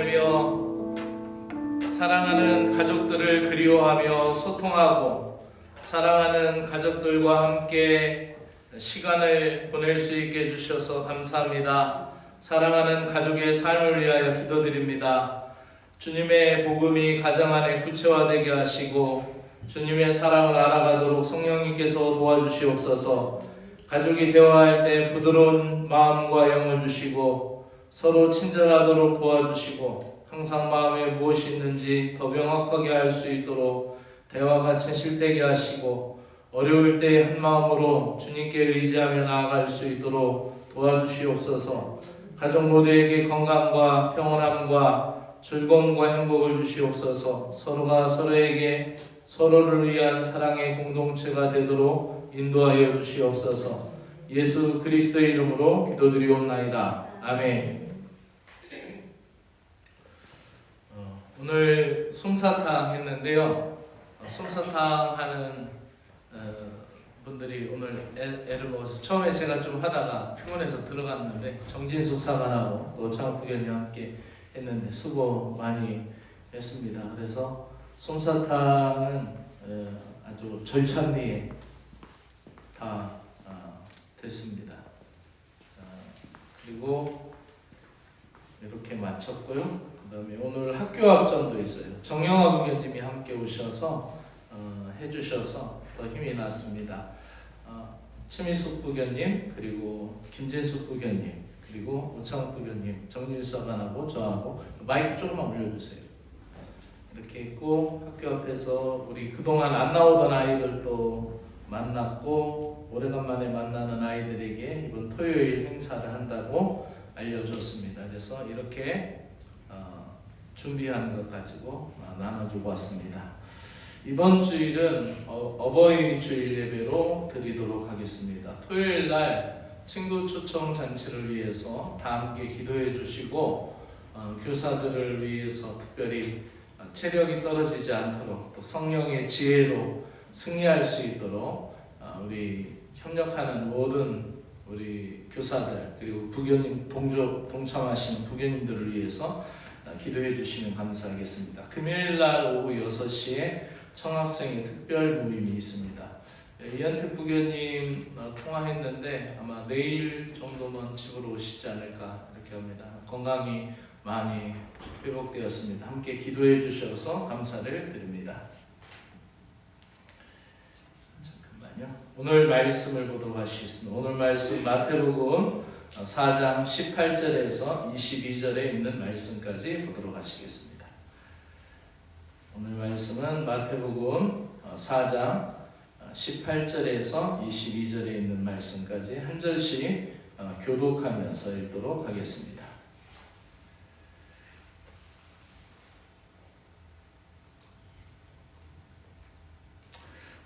보내며 사랑하는 가족들을 그리워하며 소통하고 사랑하는 가족들과 함께 시간을 보낼 수 있게 해주셔서 감사합니다. 사랑하는 가족의 삶을 위하여 기도드립니다. 주님의 복음이 가정 안에 구체화되게 하시고 주님의 사랑을 알아가도록 성령님께서 도와주시옵소서. 가족이 대화할 때 부드러운 마음과 영을 주시고 서로 친절하도록 도와주시고 항상 마음에 무엇이 있는지 더 명확하게 알 수 있도록 대화가 진실되게 하시고 어려울 때 한 마음으로 주님께 의지하며 나아갈 수 있도록 도와주시옵소서. 가족 모두에게 건강과 평온함과 즐거움과 행복을 주시옵소서. 서로가 서로에게 서로를 위한 사랑의 공동체가 되도록 인도하여 주시옵소서. 예수 그리스도의 이름으로 기도드리옵나이다. 아멘. 오늘 솜사탕 했는데요. 솜사탕 하는 분들이 오늘 애를 먹어서 처음에 제가 좀 하다가 피곤해서 들어갔는데 정진숙 사관하고 또 창업부견이 함께 했는데 수고 많이 했습니다. 그래서 솜사탕은 아주 절찬리에 다 됐습니다. 그리고 이렇게 마쳤고요. 그 다음에 오늘 학교 앞전도 있어요. 정영아 부교님이 함께 오셔서 해주셔서 더 힘이 났습니다. 최미숙 부교님, 그리고 김진숙 부교님, 그리고 오창욱 부교님, 정윤수관하고 저하고 마이크 조금만 올려주세요. 이렇게 있고 학교 앞에서 우리 그동안 안 나오던 아이들도 만났고 오래간만에 만나는 아이들에게 이번 토요일 행사를 한다고 알려줬습니다. 그래서 이렇게 준비한 것 가지고 나눠주고 왔습니다. 이번 주일은 어버이 주일 예배로 드리도록 하겠습니다. 토요일 날 친구 초청 잔치를 위해서 다 함께 기도해 주시고 교사들을 위해서 특별히 체력이 떨어지지 않도록 또 성령의 지혜로 승리할 수 있도록 우리 협력하는 모든 우리 교사들 그리고 부교님 동참하시는 부교님들을 위해서 기도해 주시면 감사하겠습니다. 금요일 날 오후 6시에 청학생의 특별 모임이 있습니다. 이현택 부교님 통화했는데 아마 내일 정도면 집으로 오시지 않을까 이렇게 합니다. 건강이 많이 회복되었습니다. 함께 기도해 주셔서 감사를 드립니다. 잠깐만요. 오늘 말씀을 보도록 하시겠습니다. 오늘 말씀 마태복음 4장 18절에서 22절에 있는 말씀까지 보도록 하시겠습니다. 오늘 말씀은 마태복음 4장 18절에서 22절에 있는 말씀까지 한 절씩 교독하면서 읽도록 하겠습니다.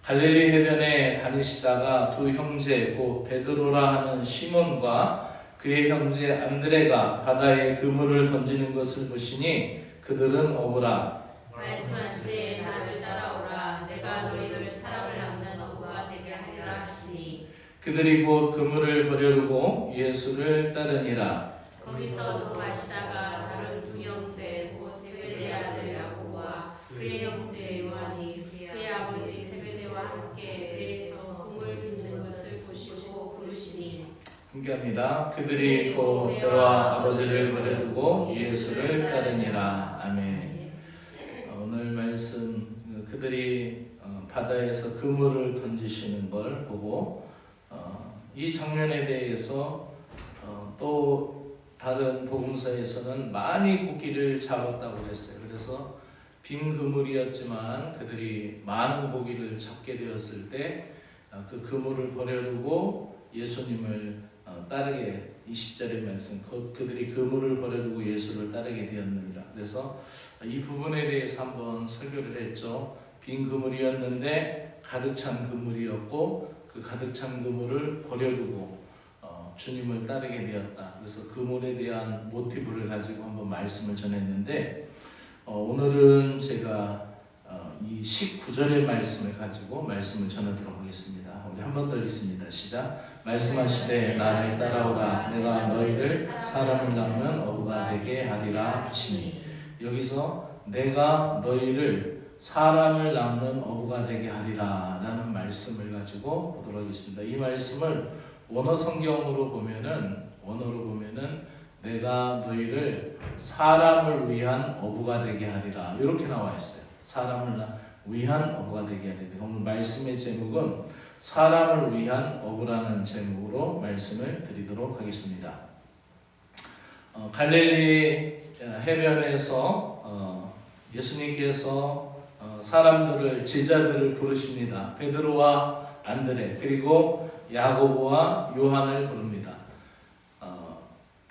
갈릴리 해변에 다니시다가 두 형제 곧 베드로라 하는 시몬과 그의 형제 안드레가 바다에 그물을 던지는 것을 보시니 그들은 어부라. 말씀하시되 나를 따라오라. 내가 너희를 사람을 낚는 어부가 되게 하리라 하시니 그들이 곧 그물을 버려두고 예수를 따르니라. 거기서 또 마시다가 다른 두 형제 곧 세베대 아들 야고보와 그의 형제 요한이 그의 아버지 세베대와 함께 배에서 그물 빚는 것을 보시고 부르시니 함께합니다. 그들이 곧 배와 아버지를 버려두고 예수를 따르니라. 아멘. 오늘 말씀 그들이 바다에서 그물을 던지시는 걸 보고 이 장면에 대해서 또 다른 복음서에서는 많이 고기를 잡았다고 그랬어요. 그래서 빈 그물이었지만 그들이 많은 고기를 잡게 되었을 때 그 그물을 버려두고 예수님을 따르게 20절의 말씀 그들이 그물을 버려두고 예수를 따르게 되었느니라. 그래서 이 부분에 대해서 한번 설교를 했죠. 빈 그물이었는데 가득 찬 그물이었고 그 가득 찬 그물을 버려두고 주님을 따르게 되었다. 그래서 그물에 대한 모티브를 가지고 한번 말씀을 전했는데 오늘은 제가 이 19절의 말씀을 가지고 말씀을 전하도록 하겠습니다. 우리 한 번 더 읽습니다. 시작. 말씀하시되 나를 따라오라. 내가 너희를 사람을 낚는 어부가 되게 하리라 하시니 여기서 내가 너희를 사람을 낳는 어부가 되게 하리라 라는 말씀을 가지고 보도록 하겠습니다. 이 말씀을 원어 성경으로 보면은 내가 너희를 사람을 위한 어부가 되게 하리라 이렇게 나와 있어요. 사람을 위한 어부가 되게 하리라. 오늘 말씀의 제목은 사람을 위한 어부라는 제목으로 말씀을 드리도록 하겠습니다. 갈릴리 해변에서 예수님께서 사람들을 제자들을 부르십니다. 베드로와 안드레 그리고 야고보와 요한을 부릅니다.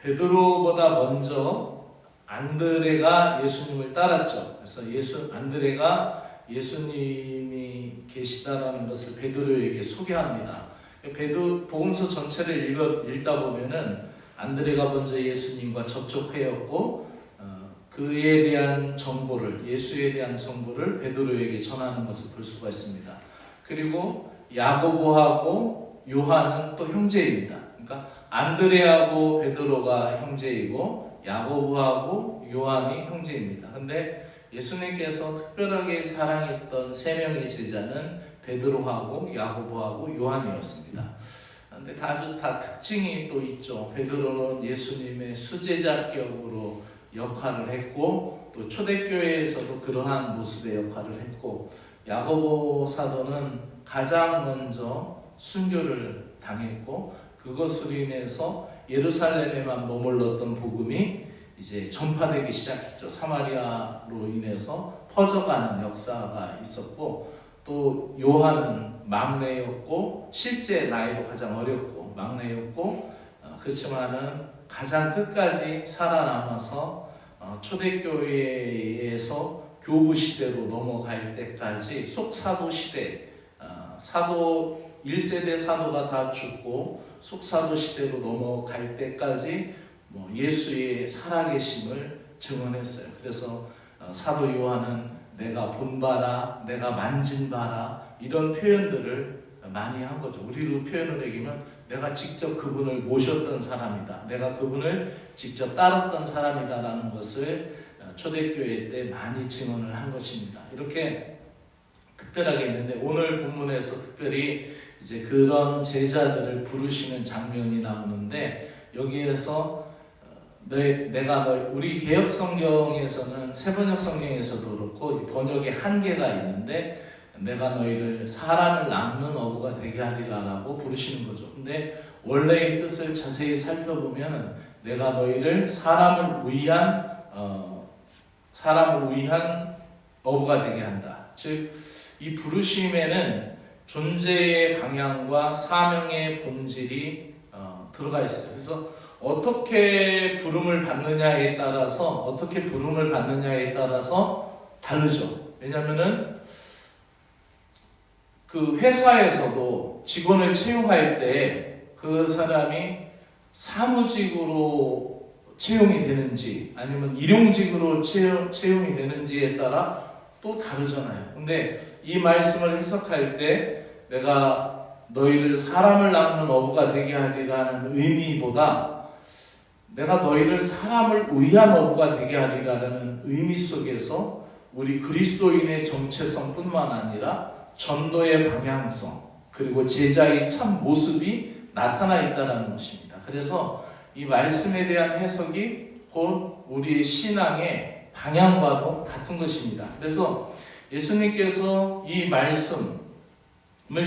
베드로보다 먼저 안드레가 예수님을 따랐죠. 그래서 안드레가 예수님이 계시다라는 것을 베드로에게 소개합니다. 복음서 전체를 읽다 보면은 안드레가 먼저 예수님과 접촉하였고 그에 대한 정보를 예수에 대한 정보를 베드로에게 전하는 것을 볼 수가 있습니다. 그리고 야고보하고 요한은 또 형제입니다. 그러니까 안드레하고 베드로가 형제이고 야고보하고 요한이 형제입니다. 근데 예수님께서 특별하게 사랑했던 세 명의 제자는 베드로하고 야고보하고 요한이었습니다. 근데 다 특징이 또 있죠. 베드로는 예수님의 수제자격으로 역할을 했고 또 초대교회에서도 그러한 모습의 역할을 했고 야고보 사도는 가장 먼저 순교를 당했고 그것으로 인해서 예루살렘에만 머물렀던 복음이 이제 전파되기 시작했죠. 사마리아로 인해서 퍼져가는 역사가 있었고 또 요한은 막내였고 실제 나이도 가장 어렸고 막내였고 그렇지만은 가장 끝까지 살아남아서 초대교회에서 교부 시대로 넘어갈 때까지 속사도 시대 사도 1세대 사도가 다 죽고 속사도 시대로 넘어갈 때까지 예수의 살아계심을 증언했어요. 그래서 사도 요한은 내가 본 바라, 내가 만진 바라 이런 표현들을 많이 한 거죠. 우리로 표현을 해기면 내가 직접 그분을 모셨던 사람이다. 내가 그분을 직접 따랐던 사람이다라는 것을 초대교회 때 많이 증언을 한 것입니다. 이렇게 특별하게 있는데 오늘 본문에서 특별히 이제 그런 제자들을 부르시는 장면이 나오는데 여기에서 우리 개역 성경에서는 새번역 성경에서도 그렇고 번역의 한계가 있는데 내가 너희를 사람을 낳는 어부가 되게 하리라라고 부르시는 거죠. 근데 원래의 뜻을 자세히 살펴보면 내가 너희를 사람을 위한 어부가 되게 한다. 즉 이 부르심에는 존재의 방향과 사명의 본질이 들어가 있어요. 그래서 어떻게 부름을 받느냐에 따라서 다르죠. 왜냐하면은 그 회사에서도 직원을 채용할 때 그 사람이 사무직으로 채용이 되는지 아니면 일용직으로 채용이 되는지에 따라 또 다르잖아요. 근데 이 말씀을 해석할 때 내가 너희를 사람을 낳는 어부가 되게 하리라는 의미보다 내가 너희를 사람을 위한 어부가 되게 하리라는 의미 속에서 우리 그리스도인의 정체성뿐만 아니라 전도의 방향성 그리고 제자의 참 모습이 나타나 있다는 것입니다. 그래서 이 말씀에 대한 해석이 곧 우리의 신앙의 방향과도 같은 것입니다. 그래서 예수님께서 이 말씀을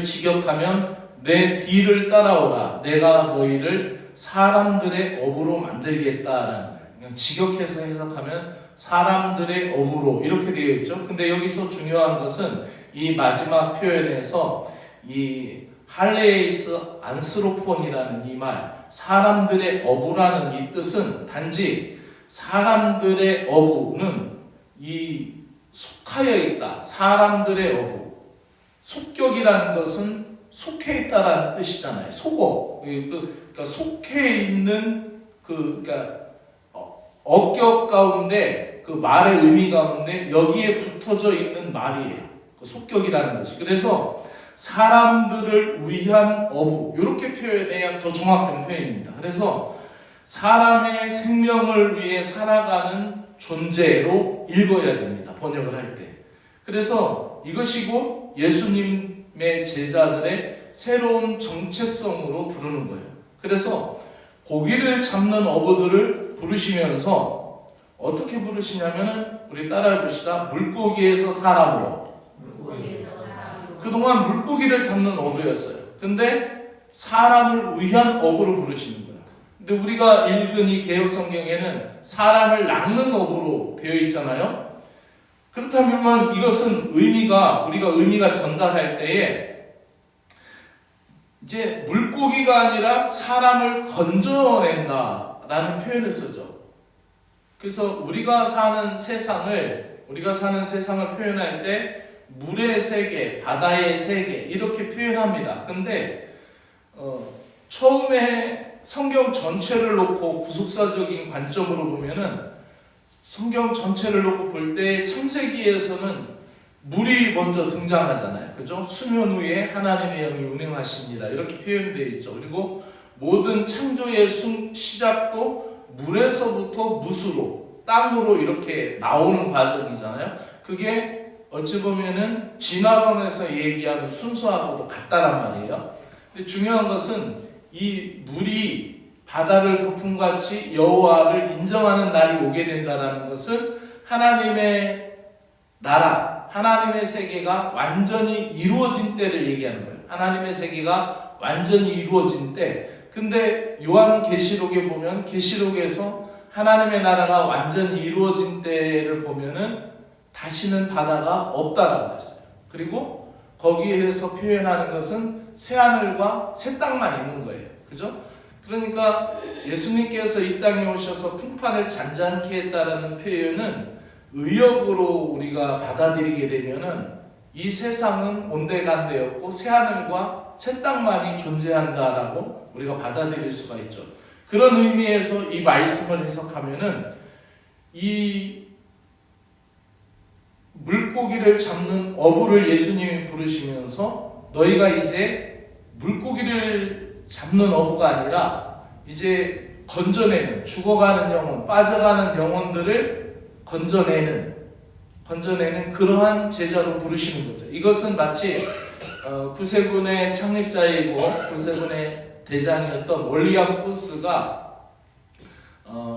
직역하면 내 뒤를 따라오라 내가 너희를 사람들의 어부로 만들겠다라는 거예요. 그냥 직역해서 해석하면 사람들의 어부로 이렇게 되어 있죠. 근데 여기서 중요한 것은 이 마지막 표현에서 이 할레이스 안스로폰이라는 이 말 사람들의 어부라는 이 뜻은 단지 사람들의 어부는 이 속하여 있다. 사람들의 어부. 속격이라는 것은 속해 있다라는 뜻이잖아요. 속어. 그러니까 속해 있는 그러니까 어격 가운데 그 말의 의미 가운데 여기에 붙어져 있는 말이에요. 그 속격이라는 것이. 그래서 사람들을 위한 어부 이렇게 표현해야 더 정확한 표현입니다. 그래서 사람의 생명을 위해 살아가는 존재로 읽어야 됩니다. 번역을 할 때. 그래서 이것이 곧 예수님의 제자들의 새로운 정체성으로 부르는 거예요. 그래서 고기를 잡는 어부들을 부르시면서 어떻게 부르시냐면은 우리 따라해 봅시다. 물고기에서 사람으로. 그동안 물고기를 잡는 어부였어요. 근데 사람을 위한 어부로 부르시는 거예요. 근데 우리가 읽은 이 개역 성경에는 사람을 낚는 어부로 되어 있잖아요. 그렇다면 이것은 우리가 의미가 전달할 때에 이제 물고기가 아니라 사람을 건져낸다라는 표현을 쓰죠. 그래서 우리가 사는 세상을 표현할 때 물의 세계, 바다의 세계 이렇게 표현합니다. 근데 처음에 성경 전체를 놓고 구속사적인 관점으로 보면은 성경 전체를 놓고 볼 때 창세기에서는 물이 먼저 등장하잖아요. 그죠? 수면 위에 하나님의 영이 운행하십니다. 이렇게 표현되어 있죠. 그리고 모든 창조의 시작도 물에서부터 무수로, 땅으로 이렇게 나오는 과정이잖아요. 그게 어찌 보면은 진화론에서 얘기하는 순서하고도 같다란 말이에요. 근데 중요한 것은 이 물이 바다를 덮음같이 여호와를 인정하는 날이 오게 된다는 것은 하나님의 나라, 하나님의 세계가 완전히 이루어진 때를 얘기하는 거예요. 하나님의 세계가 완전히 이루어진 때. 근데 요한계시록에 보면 계시록에서 하나님의 나라가 완전히 이루어진 때를 보면은 다시는 바다가 없다라고 했어요. 그리고 거기에서 표현하는 것은 새 하늘과 새 땅만 있는 거예요. 그죠? 그러니까 예수님께서 이 땅에 오셔서 풍파를 잔잔케 했다라는 표현은 의역으로 우리가 받아들이게 되면은 이 세상은 온데간데였고 새 하늘과 새 땅만이 존재한다라고 우리가 받아들일 수가 있죠. 그런 의미에서 이 말씀을 해석하면은 이 물고기를 잡는 어부를 예수님이 부르시면서 너희가 이제 물고기를 잡는 어부가 아니라 이제 건져내는, 죽어가는 영혼, 빠져가는 영혼들을 건져내는 그러한 제자로 부르시는 거죠. 이것은 마치 구세군의 창립자이고 구세군의 대장이었던 월리암푸스가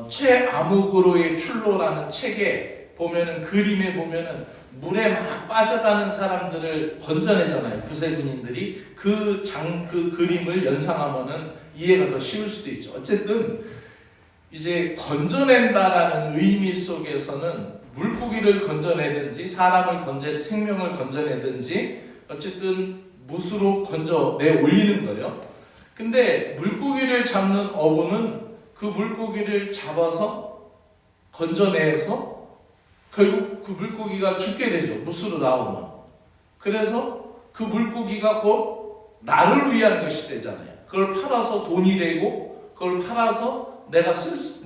최아무그로의 출로라는 책에 보면은 그림에 보면은 물에 막 빠져가는 사람들을 건져내잖아요. 구세군인들이 그 그림을 연상하면은 이해가 더 쉬울 수도 있죠. 어쨌든 이제 건져낸다라는 의미 속에서는 물고기를 건져내든지 생명을 건져내든지 어쨌든 무수로 건져내 올리는 거예요. 근데 물고기를 잡는 어부는 그 물고기를 잡아서 건져내서 결국 그 물고기가 죽게 되죠. 무수로 나오면. 그래서 그 물고기가 곧 나를 위한 것이 되잖아요. 그걸 팔아서 돈이 되고 그걸 팔아서 내가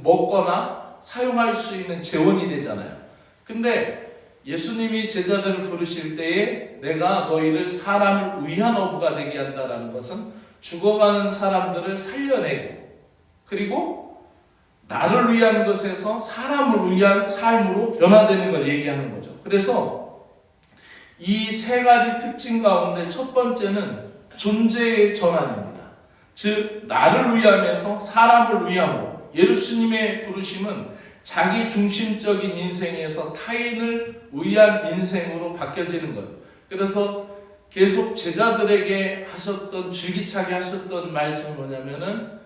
먹거나 사용할 수 있는 재원이 되잖아요. 근데 예수님이 제자들을 부르실 때에 내가 너희를 사람을 위한 어부가 되게 한다라는 것은 죽어가는 사람들을 살려내고 그리고 나를 위한 것에서 사람을 위한 삶으로 변화되는 걸 얘기하는 거죠. 그래서 이 세 가지 특징 가운데 첫 번째는 존재의 전환입니다. 즉 나를 위함에서 사람을 위함으로 예수님의 부르심은 자기 중심적인 인생에서 타인을 위한 인생으로 바뀌어지는 거예요. 그래서 계속 제자들에게 하셨던 줄기차게 하셨던 말씀이 뭐냐면은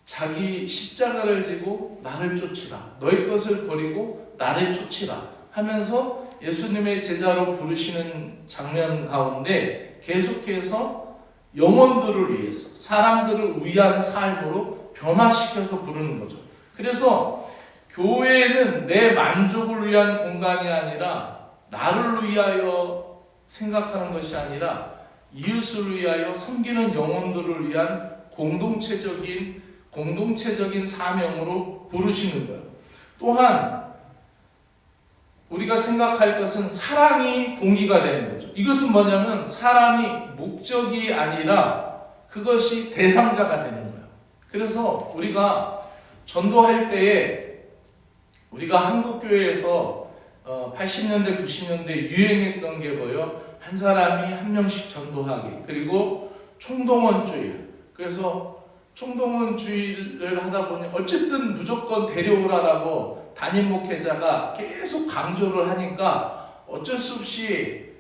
자기 십자가를 지고 나를 쫓으라. 너희 것을 버리고 나를 쫓으라 하면서 예수님의 제자로 부르시는 장면 가운데 계속해서 영혼들을 위해서 사람들을 위한 삶으로 변화시켜서 부르는 거죠. 그래서 교회는 내 만족을 위한 공간이 아니라 나를 위하여 생각하는 것이 아니라 이웃을 위하여 섬기는 영혼들을 위한 공동체적인 사명으로 부르시는 거예요. 또한 우리가 생각할 것은 사랑이 동기가 되는 거죠. 이것은 뭐냐면 사람이 목적이 아니라 그것이 대상자가 되는 거예요. 그래서 우리가 전도할 때에 우리가 한국 교회에서 80년대, 90년대 유행했던 게 뭐예요? 한 사람이 한 명씩 전도하기, 그리고 총동원주의. 그래서 총동원주의를 하다 보니 어쨌든 무조건 데려오라라고 담임 목회자가 계속 강조를 하니까 어쩔 수 없이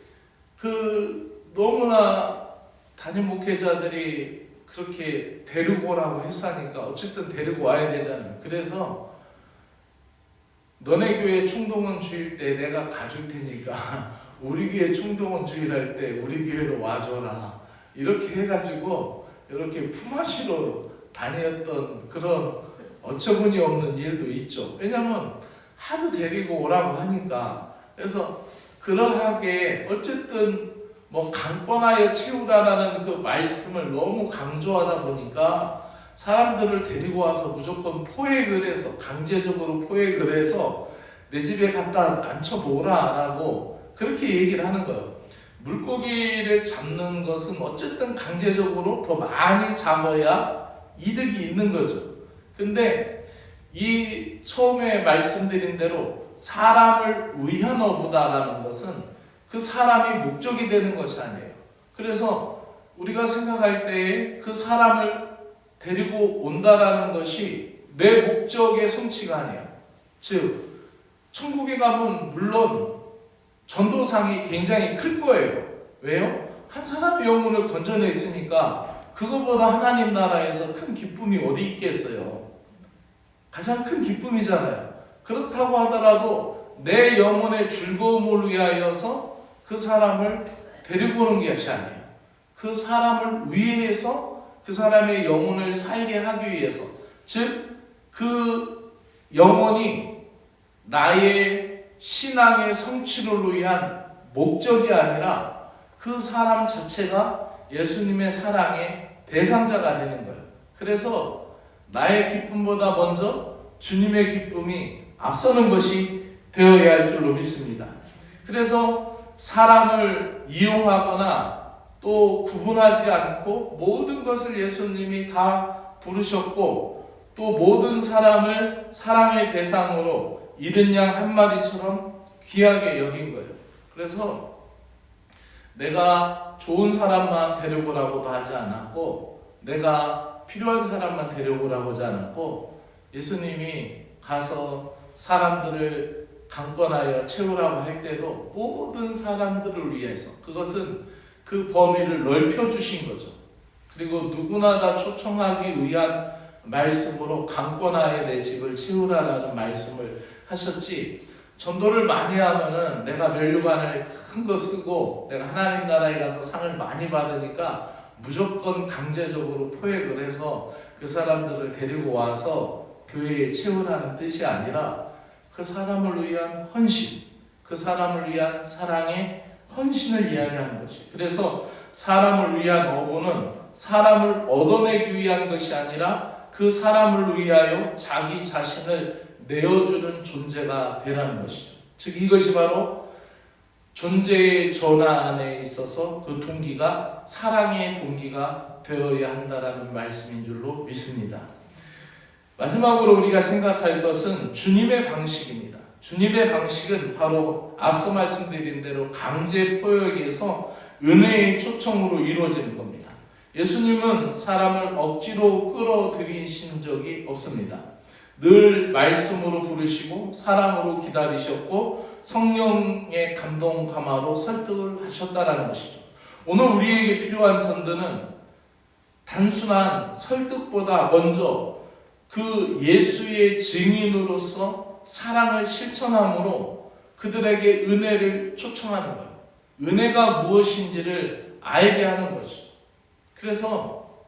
너무나 담임 목회자들이 그렇게 데리고 오라고 했으니까 어쨌든 데리고 와야 되잖아요. 그래서 너네 교회 총동원 주일 때 내가 가줄 테니까 우리 교회 총동원 주일 할 때 우리 교회로 와줘라. 이렇게 해가지고 이렇게 품앗이로 다녔던 그런 어처구니 없는 일도 있죠. 왜냐면 하도 데리고 오라고 하니까. 그래서 그러하게 어쨌든 강권하여 채우라라는 그 말씀을 너무 강조하다 보니까 사람들을 데리고 와서 무조건 포획을 해서, 강제적으로 포획을 해서 내 집에 갖다 앉혀보라라고 그렇게 얘기를 하는 거예요. 물고기를 잡는 것은 어쨌든 강제적으로 더 많이 잡아야 이득이 있는 거죠. 근데 이 처음에 말씀드린 대로 사람을 위한 어부다라는 것은 그 사람이 목적이 되는 것이 아니에요. 그래서 우리가 생각할 때에 그 사람을 데리고 온다라는 것이 내 목적의 성취가 아니에요. 즉 천국에 가면 물론 전도상이 굉장히 클 거예요. 왜요? 한 사람의 영혼을 건져냈으니까 그거보다 하나님 나라에서 큰 기쁨이 어디 있겠어요? 가장 큰 기쁨이잖아요. 그렇다고 하더라도 내 영혼의 즐거움을 위하여서 그 사람을 데리고 오는 것이 아니에요. 그 사람을 위해서 그 사람의 영혼을 살게 하기 위해서, 즉 그 영혼이 나의 신앙의 성취를 위한 목적이 아니라 그 사람 자체가 예수님의 사랑의 대상자가 되는 거예요. 그래서 나의 기쁨보다 먼저 주님의 기쁨이 앞서는 것이 되어야 할 줄로 믿습니다. 그래서 사람을 이용하거나 또 구분하지 않고 모든 것을 예수님이 다 부르셨고, 또 모든 사람을 사랑의 대상으로 잃은 양 한 마리처럼 귀하게 여긴 거예요. 그래서 내가 좋은 사람만 데려오라고도 하지 않았고, 내가 필요한 사람만 데려오라고 하지 않았고, 예수님이 가서 사람들을 강권하여 채우라고 할 때도 모든 사람들을 위해서, 그것은 그 범위를 넓혀주신 거죠. 그리고 누구나 다 초청하기 위한 말씀으로 강권하여 내 집을 채우라라는 말씀을 하셨지, 전도를 많이 하면은 내가 면류관을 큰 거 쓰고 내가 하나님 나라에 가서 상을 많이 받으니까 무조건 강제적으로 포획을 해서 그 사람들을 데리고 와서 교회에 채우라는 뜻이 아니라 그 사람을 위한 헌신, 그 사람을 위한 사랑의 헌신을 이야기하는 것이. 그래서 사람을 위한 어부는 사람을 얻어내기 위한 것이 아니라 그 사람을 위하여 자기 자신을 내어주는 존재가 되라는 것이죠. 즉 이것이 바로 존재의 전환에 있어서 그 동기가 사랑의 동기가 되어야 한다라는 말씀인 줄로 믿습니다. 마지막으로 우리가 생각할 것은 주님의 방식입니다. 주님의 방식은 바로 앞서 말씀드린 대로 강제 포역에서 은혜의 초청으로 이루어지는 겁니다. 예수님은 사람을 억지로 끌어들이신 적이 없습니다. 늘 말씀으로 부르시고 사랑으로 기다리셨고 성령의 감동 감화로 설득을 하셨다라는 것이죠. 오늘 우리에게 필요한 전도는 단순한 설득보다 먼저 그 예수의 증인으로서 사랑을 실천함으로 그들에게 은혜를 초청하는 거예요. 은혜가 무엇인지를 알게 하는 것이죠. 그래서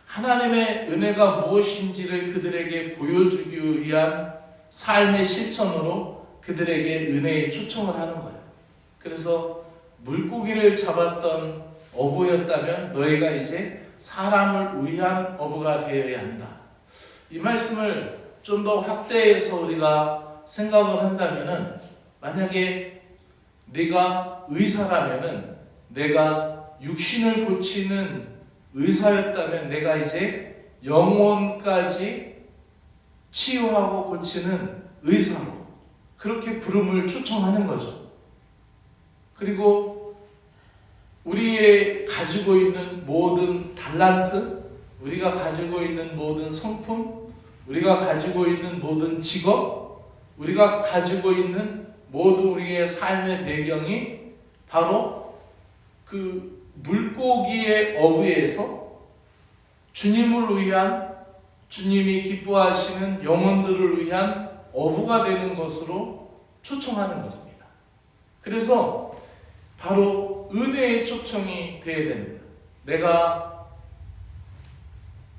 하나님의 은혜가 무엇인지를 그들에게 보여주기 위한 삶의 실천으로 그들에게 은혜의 초청을 하는 거예요. 그래서 물고기를 잡았던 어부였다면 너희가 이제 사람을 위한 어부가 되어야 한다. 이 말씀을 좀 더 확대해서 우리가 생각을 한다면은, 만약에 네가 의사라면은, 내가 육신을 고치는 의사였다면 내가 이제 영혼까지 치유하고 고치는 의사로 그렇게 부름을 초청하는 거죠. 그리고 우리의 가지고 있는 모든 달란트, 우리가 가지고 있는 모든 성품, 우리가 가지고 있는 모든 직업, 우리가 가지고 있는 모든 우리의 삶의 배경이 바로 그 물고기의 어부에서 주님을 위한, 주님이 기뻐하시는 영혼들을 위한 어부가 되는 것으로 초청하는 것입니다. 그래서 바로 은혜의 초청이 되어야 됩니다. 내가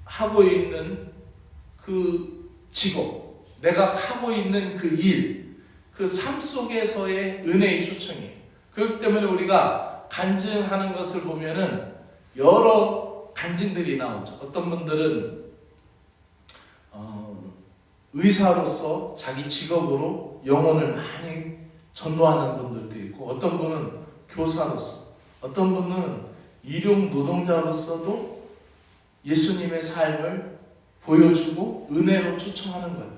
하고 있는 그 직업, 내가 하고 있는 그 일, 그 삶 속에서의 은혜의 초청이에요. 그렇기 때문에 우리가 간증하는 것을 보면은 여러 간증들이 나오죠. 어떤 분들은 의사로서 자기 직업으로 영혼을 많이 전도하는 분들도 있고, 어떤 분은 교사로서, 어떤 분은 일용 노동자로서도 예수님의 삶을 보여주고 은혜로 초청하는 거예요.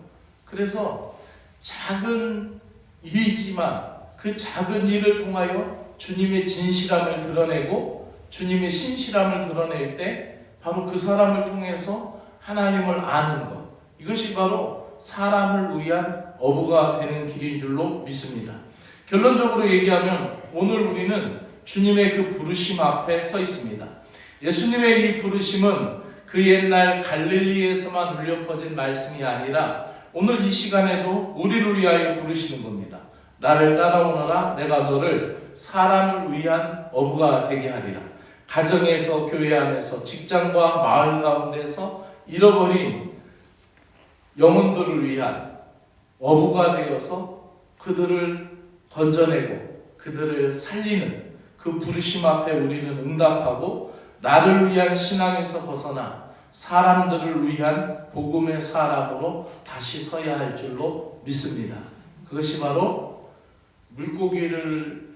그래서 작은 일이지만 그 작은 일을 통하여 주님의 진실함을 드러내고 주님의 신실함을 드러낼 때 바로 그 사람을 통해서 하나님을 아는 것, 이것이 바로 사람을 위한 어부가 되는 길인 줄로 믿습니다. 결론적으로 얘기하면 오늘 우리는 주님의 그 부르심 앞에 서 있습니다. 예수님의 이 부르심은 그 옛날 갈릴리에서만 울려 퍼진 말씀이 아니라 오늘 이 시간에도 우리를 위하여 부르시는 겁니다. 나를 따라오너라, 내가 너를 사람을 위한 어부가 되게 하리라. 가정에서, 교회 안에서, 직장과 마을 가운데서 잃어버린 영혼들을 위한 어부가 되어서 그들을 건져내고 그들을 살리는 그 부르심 앞에 우리는 응답하고 나를 위한 신앙에서 벗어나 사람들을 위한 복음의 사람으로 다시 서야 할 줄로 믿습니다. 그것이 바로 물고기를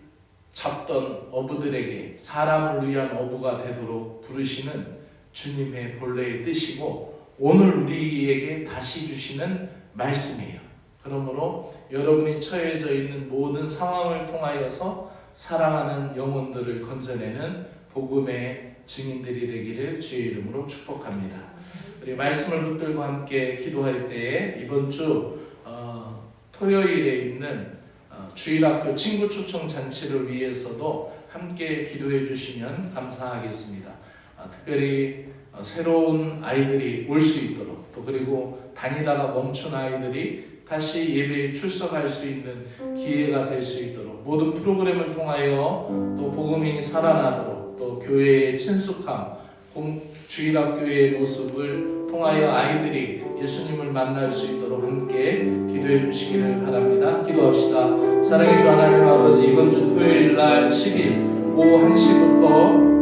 잡던 어부들에게 사람을 위한 어부가 되도록 부르시는 주님의 본래의 뜻이고 오늘 우리에게 다시 주시는 말씀이에요. 그러므로 여러분이 처해져 있는 모든 상황을 통하여서 사랑하는 영혼들을 건져내는 복음의 증인들이 되기를 주의 이름으로 축복합니다. 우리 말씀을 붙들고 함께 기도할 때에 이번 주 토요일에 있는 주일학교 친구 초청 잔치를 위해서도 함께 기도해 주시면 감사하겠습니다. 특별히 새로운 아이들이 올 수 있도록, 또 그리고 다니다가 멈춘 아이들이 다시 예배에 출석할 수 있는 기회가 될 수 있도록 모든 프로그램을 통하여 또 복음이 살아나도록, 또 교회의 친숙함, 주일학교의 모습을 통하여 아이들이 예수님을 만날 수 있도록 함께 기도해 주시기를 바랍니다. 기도합시다. 사랑의 주 하나님 아버지, 이번 주 토요일 날 10일 오후 1시부터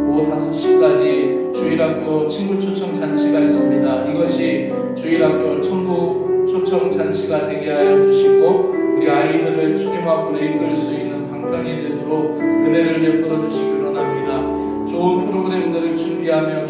오후 5시까지 주일학교 친구 초청 잔치가 있습니다. 이것이 주일학교 천국 초청 잔치가 되게 하여 주시고 우리 아이들을 주님 앞으로 이끌 수 있는 방편이 되도록 은혜를 베풀어 주시기를 원합니다. 좋은 프로그램들을 준비하며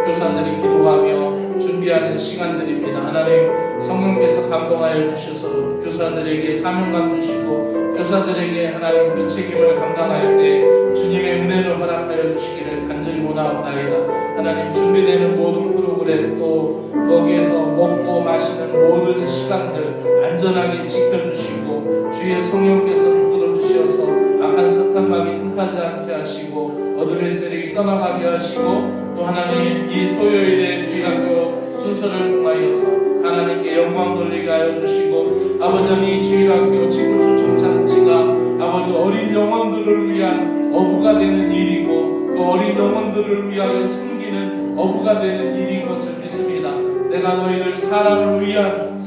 교사들이 기도하며 준비하는 시간들입니다. 하나님 성령께서 감동하여 주셔서 교사들에게 사명감 주시고 교사들에게 하나님 그 책임을 감당할 때 주님의 은혜를 허락하여 주시기를 간절히 원하옵나이다. 하나님 준비되는 모든 프로그램, 또 거기에서 먹고 마시는 모든 시간들 안전하게 지켜주시고 주의 성령께서 붙들어 주셔서 악한 사탄막이 틈타지 않게 하시고 어둠의 세력이 떠나가게 하시고, 또 하나님 이 토요일에 주일학교 순서를 통하여서 하나님께 영광 돌리게 하여 주시고, 아버지 이 주일학교 친구 초청 잔치가 아버지 어린 영혼들을 위한 어부가 되는 일이고 그 어린 영혼들을 위하여 섬기는 어부가 되는 일인 것을 믿습니다. 내가 너희를 사람을 위하여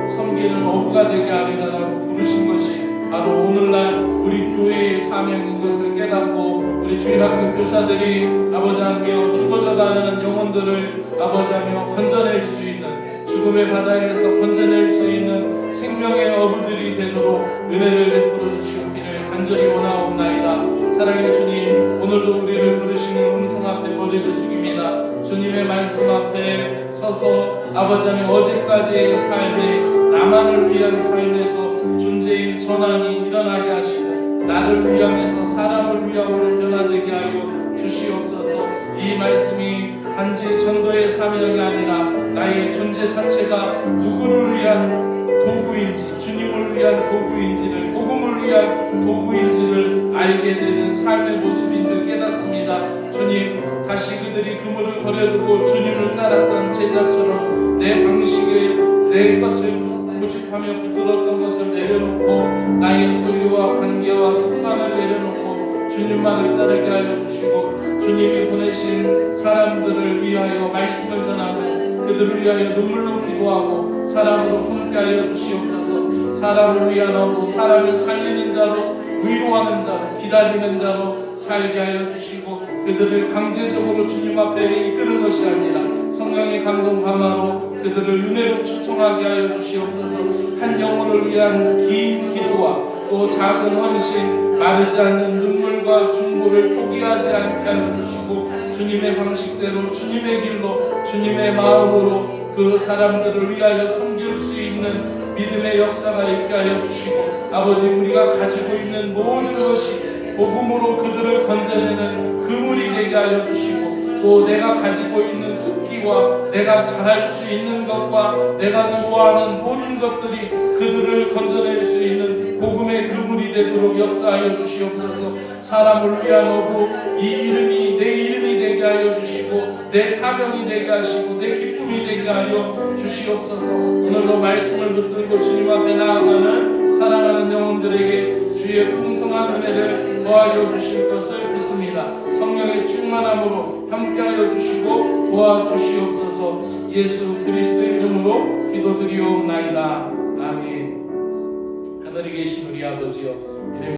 섬기는 어부가 되게 하리라라고 부르신 것이 바로 오늘날 우리 교회의 사명인 것을 깨닫고 우리 주일학교 교사들이 아버지하며 죽어져가는 영혼들을 아버지하며 건져낼 수 있는, 죽음의 바다에서 건져낼 수 있는 생명의 어부들이 되도록 은혜를 베풀어 주시옵기를 간절히 원하옵나이다. 사랑의 주님, 오늘도 우리를 부르시는 음성 앞에 머리를 숙입니다. 주님의 말씀 앞에 서서 아버지 하나님, 어제까지의 삶에 나만을 위한 삶에서 존재의 전환이 일어나게 하시고 나를 위함에서 사람을 위함으로 변화되게 하여 주시옵소서. 이 말씀이 단지 전도의 사명이 아니라 나의 존재 자체가 누구를 위한 도구인지, 주님을 위한 도구인지를, 복음을 위한 도구인지를 알게 되는 삶의 모습인 줄 깨닫습니다. 주님, 다시 그들이 그물을 버려두고 주님을 따랐던 제자처럼 내 방식에 내 것을 고집하며 붙들었던 것을 내려놓고 나의 소유와 관계와 습관을 내려놓고 주님만을 따르게 하여 주시고, 주님이 보내신 사람들을 위하여 말씀을 전하고 그들을 위하여 눈물로 기도하고 사람으로 함께하여 주시옵소서. 사람을 위하고 사람을 살리는 자로, 위로하는 자로, 기다리는 자로 살게 하여 주시고, 그들을 강제적으로 주님 앞에 이끄는 것이 아니라 성령의 감동 감화로 그들을 은혜로 초청하게 하여 주시옵소서. 한 영혼을 위한 긴 기도와 또 작은 헌신, 마르지 않는 눈물과 중보를 포기하지 않게 하여 주시고, 주님의 방식대로, 주님의 길로, 주님의 마음으로 그 사람들을 위하여 섬길 수 있는 믿음의 역사가 있게 하여 주시고, 아버지, 우리가 가지고 있는 모든 것이 복음으로 그들을 건져내는 그물이 되게 하여 주시고, 또 내가 가지고 있는 특기와 내가 잘할 수 있는 것과 내가 좋아하는 모든 것들이 그들을 건져낼 수 있는 복음의 그물이 되도록 역사하여 주시옵소서. 사람을 위한 어부, 이 이름이 내 이름이 되게 하여 주시고 내 사명이 되게 하시고 내 기쁨이 되게 하여 주시옵소서. 오늘도 말씀을 붙들고 주님 앞에 나아가는 사랑하는 영혼들에게 주의 풍성한 은혜를 더하여 주실 것을 믿습니다. 성령의 충만함으로 함께하여 주시고 도와주시옵소서. 예수 그리스도의 이름으로 기도드리옵나이다. 아멘. 하늘에 계신 우리 아버지여, 이름